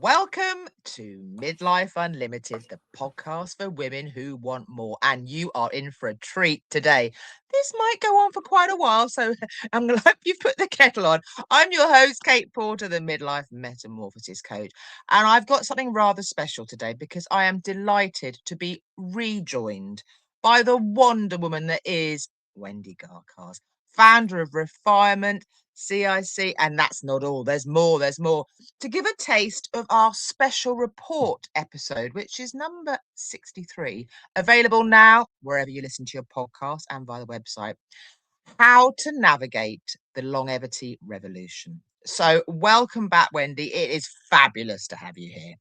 Welcome to Midlife Unlimited, the podcast for women who want more. And you are in for a treat today. This might go on for quite a while, so I'm going to hope you've put the kettle on. I'm your host, Kate Porter, the Midlife Metamorphosis Coach. And I've got something rather special today because I am delighted to be rejoined by the Wonder Woman that is Wendy Garcarz, founder of Refirement CIC. And that's not all. There's more. To give a taste of our special report episode, which is number 63, available now wherever you listen to your podcast and via the website, how to navigate the longevity revolution. So welcome back, Wendy. It is fabulous to have you here.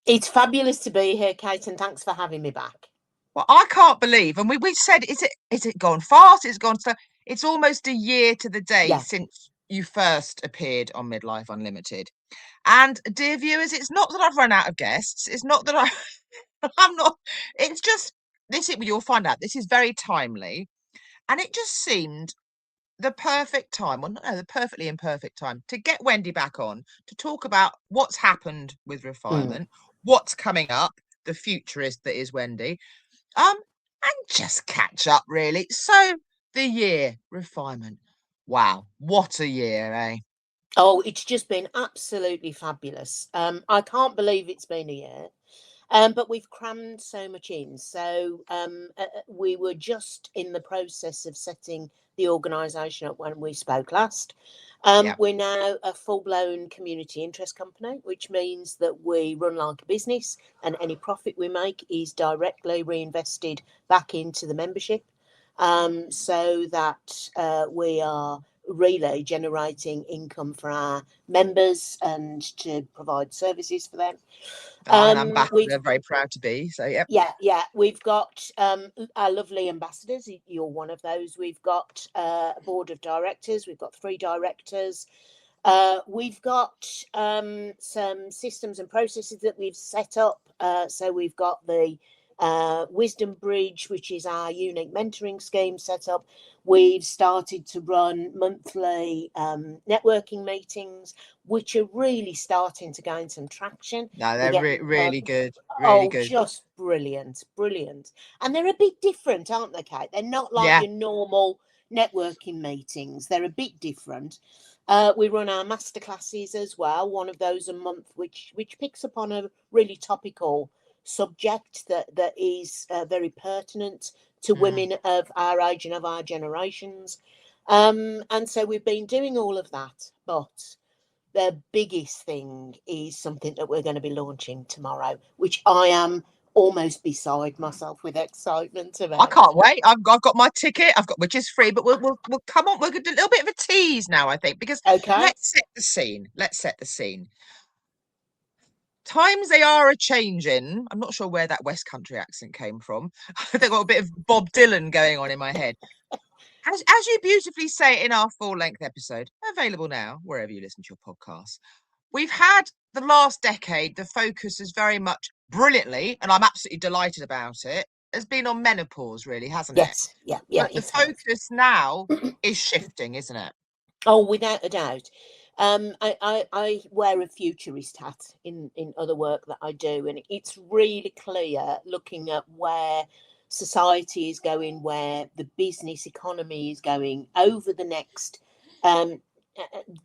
It's fabulous to be here, Kate, and thanks for having me back. Well, I can't believe, and we said, is it gone fast? It's gone slow. It's almost a year to the day since you first appeared on Midlife Unlimited. And dear viewers, it's not that I've run out of guests. It's not that I'm not. It's just you'll find out this is very timely, and it just seemed the perfect time, well, no, the perfectly imperfect time to get Wendy back on to talk about what's happened with Refirement, what's coming up, the futurist that is Wendy, and just catch up really. So the year Refirement, wow, what a year, eh? Oh, it's just been absolutely fabulous. I can't believe it's been a year, but we've crammed so much in. So we were just in the process of setting the organisation up when we spoke last. We're now a full-blown community interest company, which means that we run like a business, and any profit we make is directly reinvested back into the membership, so that we are really generating income for our members and to provide services for them. An ambassador, very proud to be. So yeah, we've got our lovely ambassadors. You're one of those. We've got a board of directors. We've got 3 directors. We've got some systems and processes that we've set up. So we've got the Wisdom Bridge, which is our unique mentoring scheme, set up. We've started to run monthly networking meetings, which are really starting to gain some traction. No, they're really good. Really good. Just brilliant. And they're a bit different, aren't they, Kate? They're not like your normal networking meetings. They're a bit different. We run our masterclasses as well, one of those a month, which picks up on a really topical subject that is very pertinent to women of our age and of our generations. And so we've been doing all of that, but the biggest thing is something that we're going to be launching tomorrow, which I am almost beside myself with excitement about. I can't wait. I've got my ticket. Which is free, but we'll come on. We'll do a little bit of a tease now, I think, because let's set the scene. Times they are a changing. I'm not sure where that West Country accent came from. They've got a bit of Bob Dylan going on in my head. As you beautifully say in our full-length episode, available now wherever you listen to your podcasts, we've had the last decade, the focus is very much brilliantly, and I'm absolutely delighted about it, has been on menopause, really, hasn't it? Yeah. But the focus now is shifting, isn't it? Oh, without a doubt. I wear a futurist hat in other work that I do, and it's really clear looking at where society is going, where the business economy is going over the next,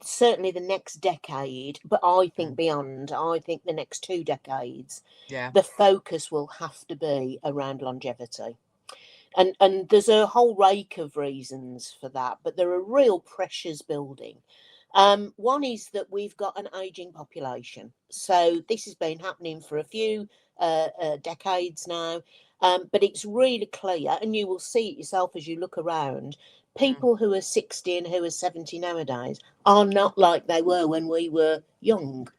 certainly the next decade, but I think beyond. I think the next 2 decades, the focus will have to be around longevity. And there's a whole rake of reasons for that, but there are real pressures building. One is that we've got an aging population. So this has been happening for a few decades now, but it's really clear, and you will see it yourself as you look around. People who are 60 and who are 70 nowadays are not like they were when we were young.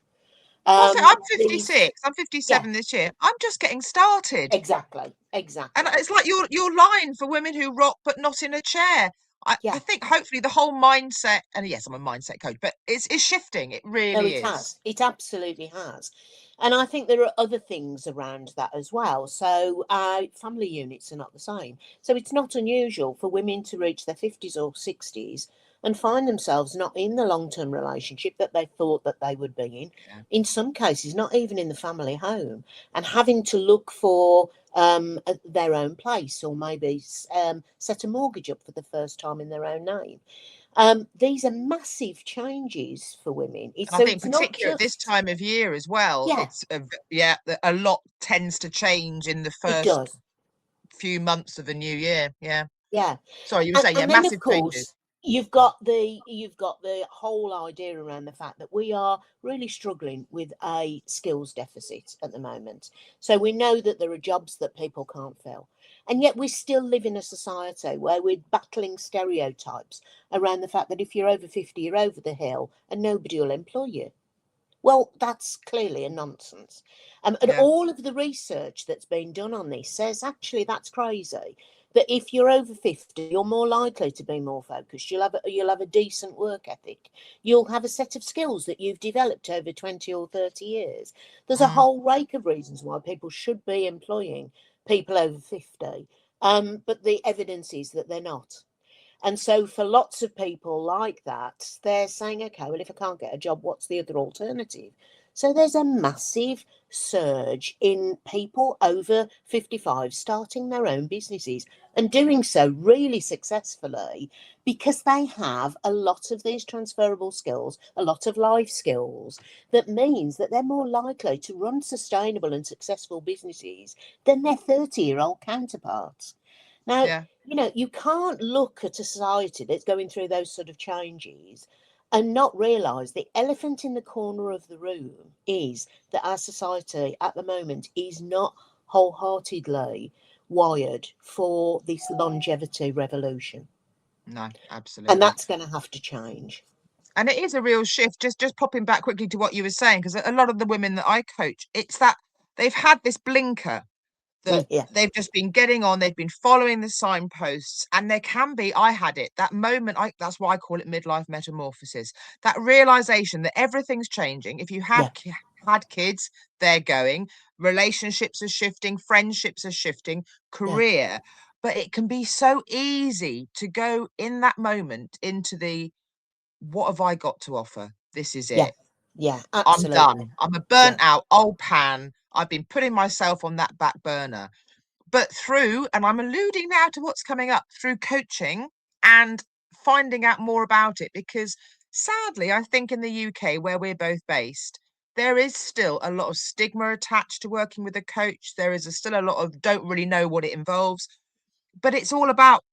I'm 56. I'm 57 this year. I'm just getting started. Exactly. And it's like your line for women who rock but not in a chair. I think hopefully the whole mindset, and yes, I'm a mindset coach, but it's shifting. It really is. Has. It absolutely has. And I think there are other things around that as well. So family units are not the same. So it's not unusual for women to reach their 50s or 60s and find themselves not in the long-term relationship that they thought that they would be in. Yeah. In some cases, not even in the family home, and having to look for their own place, or maybe set a mortgage up for the first time in their own name. These are massive changes for women. And I think It's not particularly at this just, time of year as well, yeah, it's a lot tends to change in the it first does. few months of the new year. Yeah. Yeah. Sorry, you were saying, yeah, And then of massive changes. course you've got the whole idea around the fact that we are really struggling with a skills deficit at the moment. So we know that there are jobs that people can't fill. And yet we still live in a society where we're battling stereotypes around the fact that if you're over 50, you're over the hill and nobody will employ you. Well, that's clearly a nonsense. And Yeah. all of the research that's been done on this says actually that's crazy. That if you're over 50, you're more likely to be more focused. You'll have a decent work ethic. You'll have a set of skills that you've developed over 20 or 30 years. There's a Mm, whole rake of reasons why people should be employing people over 50. But the evidence is that they're not. And so for lots of people like that, they're saying, okay, well, if I can't get a job, what's the other alternative? So there's a massive surge in people over 55 starting their own businesses and doing so really successfully because they have a lot of these transferable skills, a lot of life skills, that means that they're more likely to run sustainable and successful businesses than their 30-year-old counterparts. Now, yeah. you can't look at a society that's going through those sort of changes and not realise the elephant in the corner of the room is that our society at the moment is not wholeheartedly wired for this longevity revolution. No, And absolutely. that's going to have to change. And it is a real shift. Just popping back quickly to what you were saying, because a lot of the women that I coach, it's that they've had this blinker that Yeah, they've just been getting on, they've been following the signposts, and there can be, I had it, that moment, that's why I call it midlife metamorphosis, that realization that everything's changing. If you yeah, had kids, they're going, relationships are shifting, friendships are shifting, yeah, career. But it can be so easy to go in that moment into the, what have I got to offer? This is yeah, it. yeah, I'm absolutely. done. I'm a Yeah, burnt out old pan. I've been putting myself on that back burner. But through, and I'm alluding now to what's coming up, through coaching and finding out more about it, because sadly, I think in the UK, where we're both based, there is still a lot of stigma attached to working with a coach. There is still a lot of don't really know what it involves, but it's all about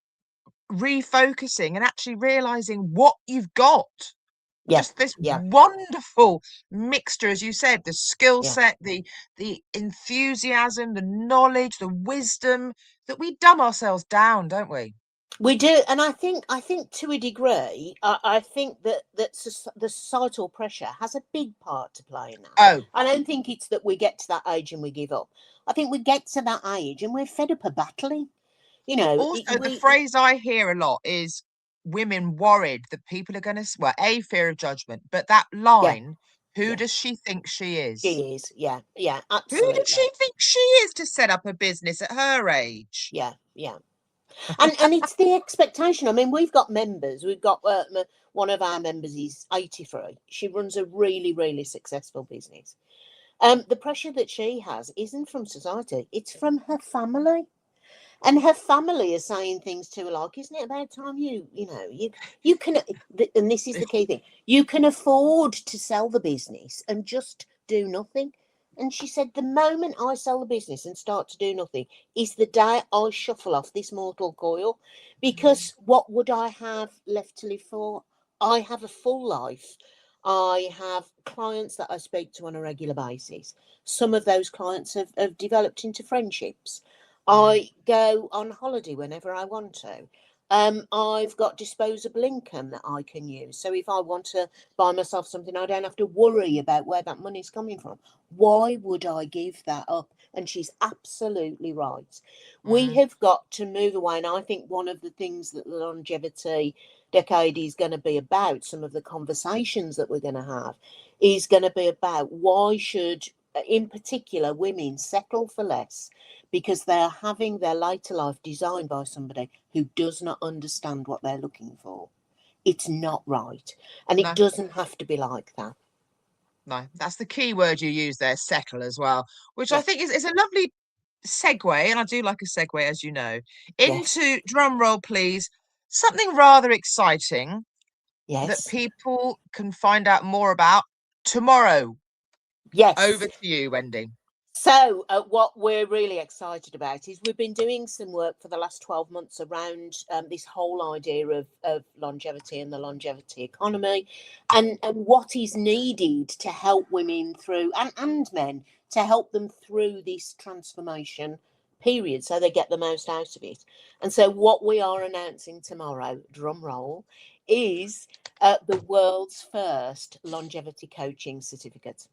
refocusing and actually realizing what you've got. yeah, Just this yeah, wonderful mixture, as you said, the skill yeah. set, the enthusiasm, the knowledge, the wisdom, that we dumb ourselves down, don't we? We do, and I think to a degree, I think that the societal pressure has a big part to play in that. Oh, I don't think it's that we get to that age and we give up. I think we get to that age and we're fed up of battling. also the We phrase I hear a lot is women worried that people are going to, well, a fear of judgment, but that yeah, line, who yeah, does she think she is? she is, yeah, yeah, Who does absolutely, she think she is to set up a business at her age? yeah, yeah. And it's the expectation. I mean, we've got members. We've got one of our members is 83. She runs a really, really successful business. The pressure that she has isn't from society; it's from her family. And her family is saying things to her like, "Isn't it about time you can?" And this is the key thing: you can afford to sell the business and just do nothing. And she said, "The moment I sell the business and start to do nothing is the day I shuffle off this mortal coil, Mm, because what would I have left to live for? I have a full life." I have clients that I speak to on a regular basis. Some of those clients have developed into friendships. mm, I go on holiday whenever I want to. I've got disposable income that I can use. So if I want to buy myself something, I don't have to worry about where that money's coming from. Why would I give that up? And she's absolutely right. We mm, have got to move away. And I think one of the things that the longevity decade is going to be about, some of the conversations that we're going to have, is going to be about why should, in particular, women settle for less, because they are having their later life designed by somebody who does not understand what they're looking for. it's not right. And it No, doesn't have to be like that. no, that's the key word you use there, settle, as well, which I Yeah. think is a lovely segue, and I do like a segue, as you know, Yes. into, drum roll please, something rather exciting that Yes. people can find out more about tomorrow. Yes. Over to you, Wendy. So, what we're really excited about is we've been doing some work for the last 12 months around this whole idea of longevity and the longevity economy, and what is needed to help women through, and men, to help them through this transformation period so they get the most out of it. And so, what we are announcing tomorrow, drum roll, is the world's first longevity coaching certificate.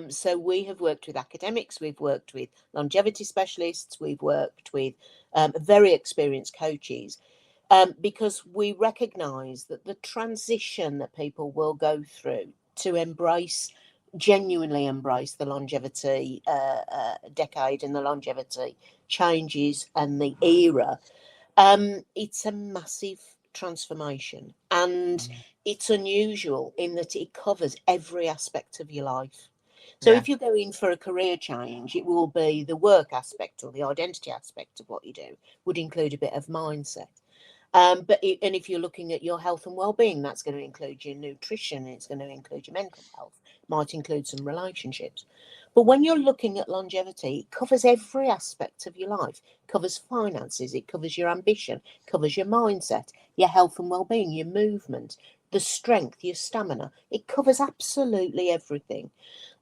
So we have worked with academics, we've worked with longevity specialists, we've worked with very experienced coaches, because we recognise that the transition that people will go through to genuinely embrace the longevity decade and the longevity changes and the era, it's a massive transformation, and it's unusual in that it covers every aspect of your life. So Yeah, if you're going for a career change, it will be the work aspect or the identity aspect of what you do, would include a bit of mindset. And if you're looking at your health and well-being, that's going to include your nutrition, it's going to include your mental health, might include some relationships. But when you're looking at longevity, it covers every aspect of your life. It covers finances, it covers your ambition, covers your mindset, your health and well-being, your movement, the strength, your stamina. It covers absolutely everything.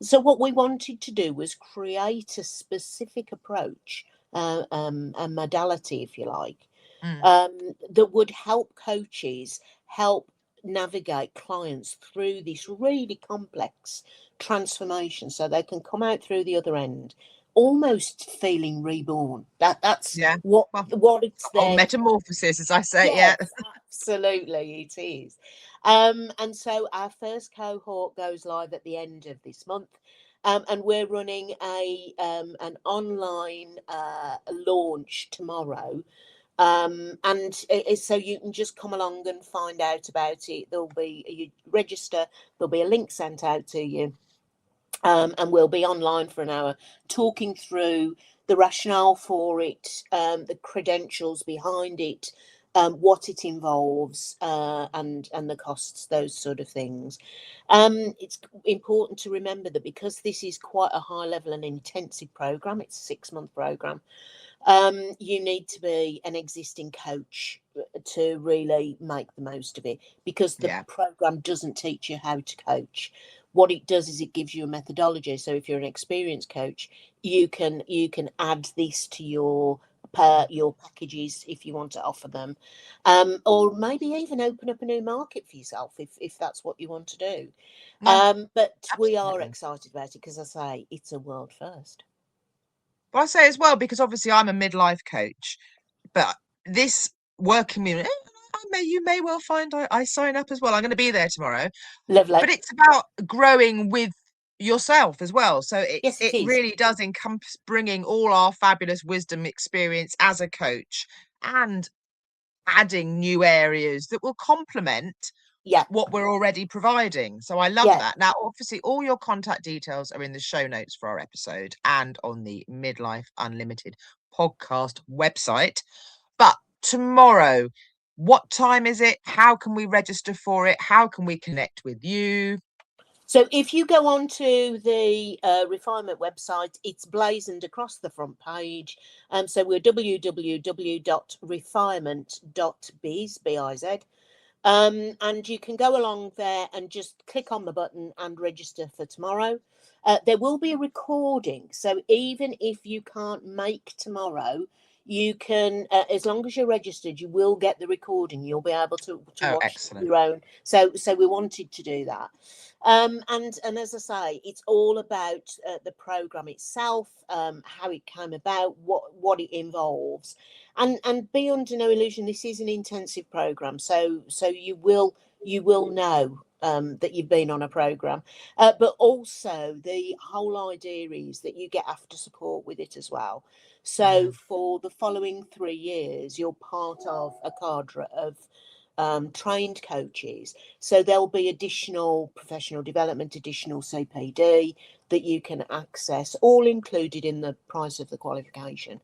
So what we wanted to do was create a specific approach, a modality, if you like, mm, that would help coaches help navigate clients through this really complex transformation so they can come out through the other end almost feeling reborn. That's yeah. what Well, it's old there. metamorphosis, as I say. Yeah. Yes, absolutely, it is. And so our first cohort goes live at the end of this month, and we're running an online launch tomorrow. So you can just come along and find out about it. You register, there'll be a link sent out to you, and we'll be online for an hour talking through the rationale for it, the credentials behind it, what it involves, and the costs, those sort of things. It's important to remember that because this is quite a high level and intensive program, it's a 6-month program. You need to be an existing coach to really make the most of it, because the Yeah. program doesn't teach you how to coach. What it does is it gives you a methodology. So if you're an experienced coach, you can add this to your packages if you want to offer them, or maybe even open up a new market for yourself if that's what you want to do. No, But we are absolutely. excited about it because, I say, it's a world first. But I say as well, because obviously I'm a midlife coach, but this work community, you may well find I sign up as well. I'm going to be there tomorrow, Lovely. but it's about growing with yourself as well. So Yes, it it is. really does encompass bringing all our fabulous wisdom experience as a coach and adding new areas that will complement Yeah. what we're already providing. So I love Yeah. that. Now, obviously, all your contact details are in the show notes for our episode and on the Midlife Unlimited podcast website. But tomorrow, what time is it? How can we register for it? How can we connect with you? So if you go onto the Refirement website, it's blazoned across the front page. So we're www.refirement.biz, B-I-Z. And you can go along there and just click on the button and register for tomorrow. There will be a recording. So even if you can't make tomorrow, you can, as long as you're registered, you will get the recording. You'll be able to Oh, watch excellent. your own. So we wanted to do that. And as I say, it's all about the program itself, how it came about, what it involves, and be under no illusion, this is an intensive program. So you will know that you've been on a program, but also the whole idea is that you get after support with it as well. So Mm, for the following 3 years, you're part of a cadre of trained coaches. So there'll be additional professional development, additional CPD that you can access, all included in the price of the qualification.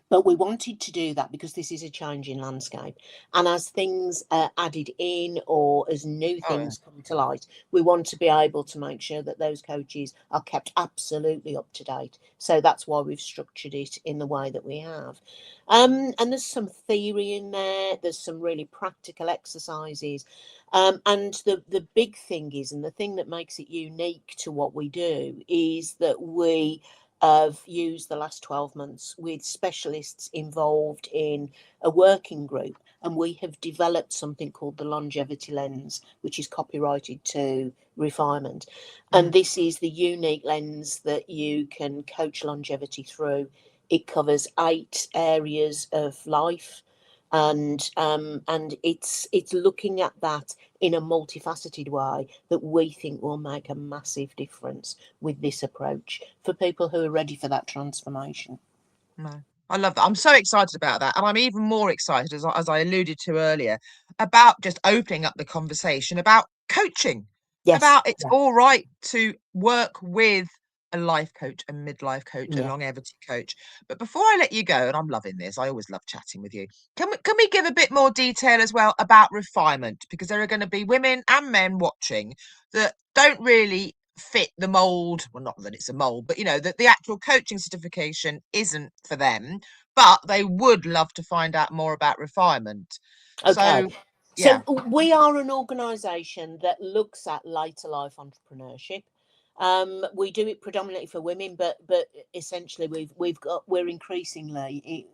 But we wanted to do that because this is a changing landscape. And as things are added in or as new Oh, yeah. things come to light, we want to be able to make sure that those coaches are kept absolutely up to date. So that's why we've structured it in the way that we have. And there's some theory in there, there's some really practical exercises. And the big thing is, and the thing that makes it unique to what we do, is that we have used the last 12 months with specialists involved in a working group, and we have developed something called the longevity lens, which is copyrighted to Refirement. And this is the unique lens that you can coach longevity through. It covers 8 areas of life, and it's looking at that in a multifaceted way that we think will make a massive difference with this approach for people who are ready for that transformation. No, I love that. I'm so excited about that. And I'm even more excited, as I alluded to earlier, about just opening up the conversation about coaching, Yes. about it's all right to work with a life coach, a midlife coach, a Yeah. longevity coach. But before I let you go, and I'm loving this, I always love chatting with you. Can we give a bit more detail as well about refinement? Because there are going to be women and men watching that don't really fit the mold. Well, not that it's a mold, but that the actual coaching certification isn't for them, but they would love to find out more about refinement. Okay. So So yeah. we are an organisation that looks at later life entrepreneurship. We do it predominantly for women, but essentially we're increasingly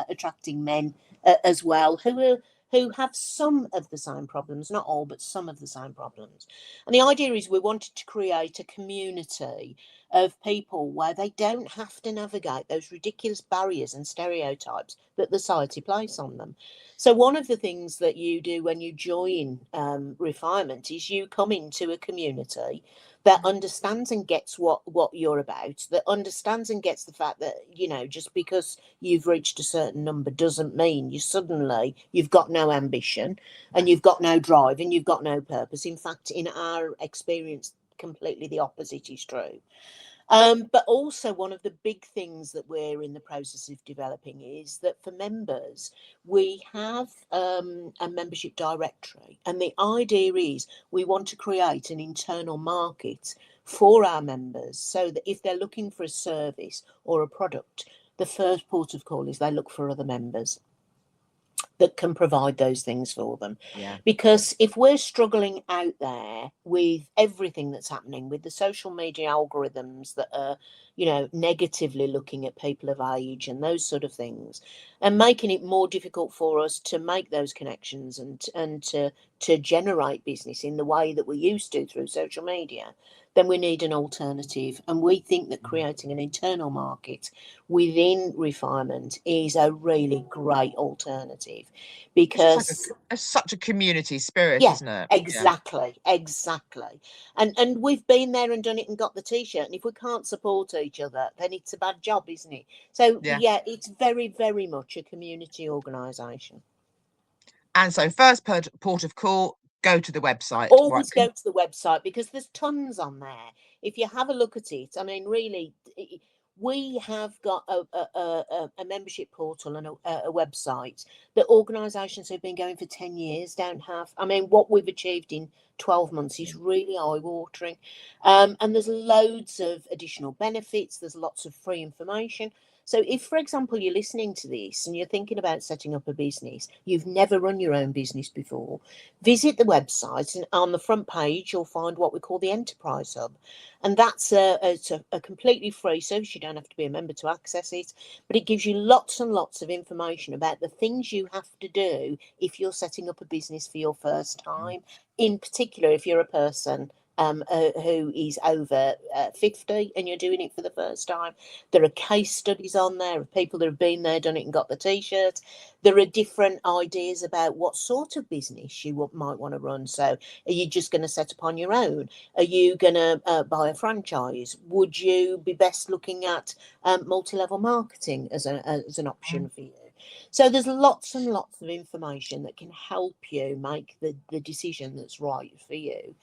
attracting men as well who have some of the same problems, not all, but some of the same problems. And the idea is we wanted to create a community of people where they don't have to navigate those ridiculous barriers and stereotypes that the society place on them. So one of the things that you do when you join Refirement is you come into a community that understands and gets what you're about, that understands and gets the fact that, just because you've reached a certain number doesn't mean you've got no ambition and you've got no drive and you've got no purpose. In fact, in our experience, completely the opposite is true. But also, one of the big things that we're in the process of developing is that for members, we have a membership directory. And the idea is we want to create an internal market for our members so that if they're looking for a service or a product, the first port of call is they look for other members that can provide those things for them. Yeah. Because if we're struggling out there with everything that's happening, with the social media algorithms that are, negatively looking at people of age and those sort of things, and making it more difficult for us to make those connections and to generate business in the way that we used to through social media, then we need an alternative. And we think that creating an internal market within Refirement is a really great alternative It's just like because it's such a community spirit, yeah, isn't it? Yeah. exactly. And we've been there and done it and got the t-shirt, and if we can't support each other, then it's a bad job, isn't it? So Yeah. yeah, it's very, very much a community organisation. And so first port of call, go to the website. Right. Always go to the website because there's tons on there. If you have a look at it, I mean, really, we have got a membership portal and a website that organisations who've been going for 10 years don't have. I mean, what we've achieved in 12 months is really eye-watering. And there's loads of additional benefits. There's lots of free information. So if, for example, you're listening to this and you're thinking about setting up a business, you've never run your own business before, visit the website, and on the front page you'll find what we call the Enterprise Hub, and that's a completely free service. You don't have to be a member to access it, but it gives you lots and lots of information about the things you have to do if you're setting up a business for your first time, in particular if you're a person who is over 50 and you're doing it for the first time. There are case studies on there of people that have been there, done it, and got the t-shirt. There are different ideas about what sort of business you might want to run. So, are you just going to set up on your own? Are you going to buy a franchise? Would you be best looking at multi-level marketing as an option for you? So there's lots and lots of information that can help you make the decision that's right for you.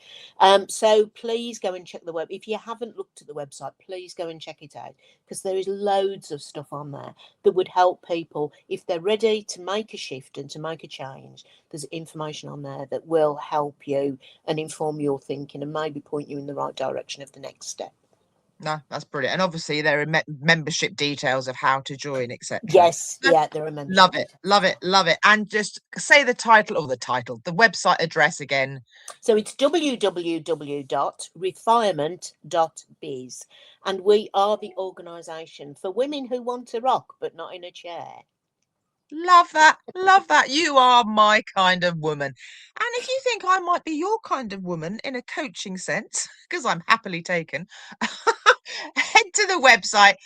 So please go and check the web. If you haven't looked at the website, please go and check it out, because there is loads of stuff on there that would help people if they're ready to make a shift and to make a change. There's information on there that will help you and inform your thinking and maybe point you in the right direction of the next step. No, that's brilliant. And obviously there are membership details of how to join, etc. Yes, yeah, there are membership. Love it, love it, love it. And just say the title, the website address again. So it's www.refirement.biz, and we are the organisation for women who want to rock but not in a chair. Love that. Love that. You are my kind of woman. And if you think I might be your kind of woman in a coaching sense, because I'm happily taken, head to the website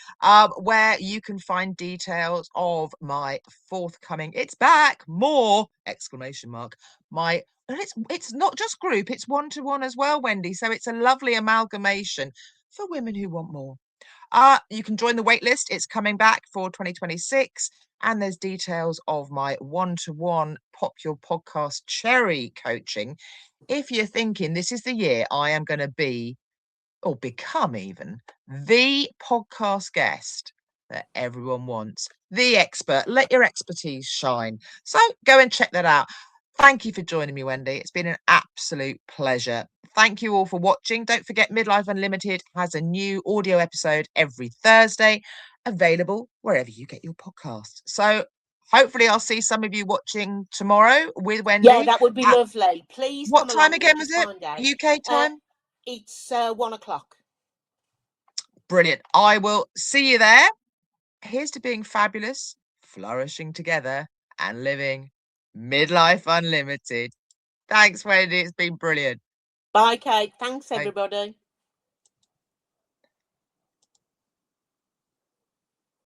where you can find details of my forthcoming, it's back, more, exclamation mark, and it's not just group, it's one-to-one as well, Wendy. So it's a lovely amalgamation for women who want more. You can join the waitlist. It's coming back for 2026. And there's details of my one-to-one Pop Your Podcast Cherry coaching. If you're thinking this is the year I am going to be, or become even, the podcast guest that everyone wants, the expert, let your expertise shine. So go and check that out. Thank you for joining me, Wendy. It's been an absolute pleasure. Thank you all for watching. Don't forget, Midlife Unlimited has a new audio episode every Thursday, available wherever you get your podcasts. So hopefully I'll see some of you watching tomorrow with Wendy. Yeah, that would be lovely. Please. What time again was it? UK time? It's 1 o'clock. Brilliant. I will see you there. Here's to being fabulous, flourishing together, and living Midlife Unlimited. Thanks, Wendy. It's been brilliant. Bye, Kate. Thanks, everybody.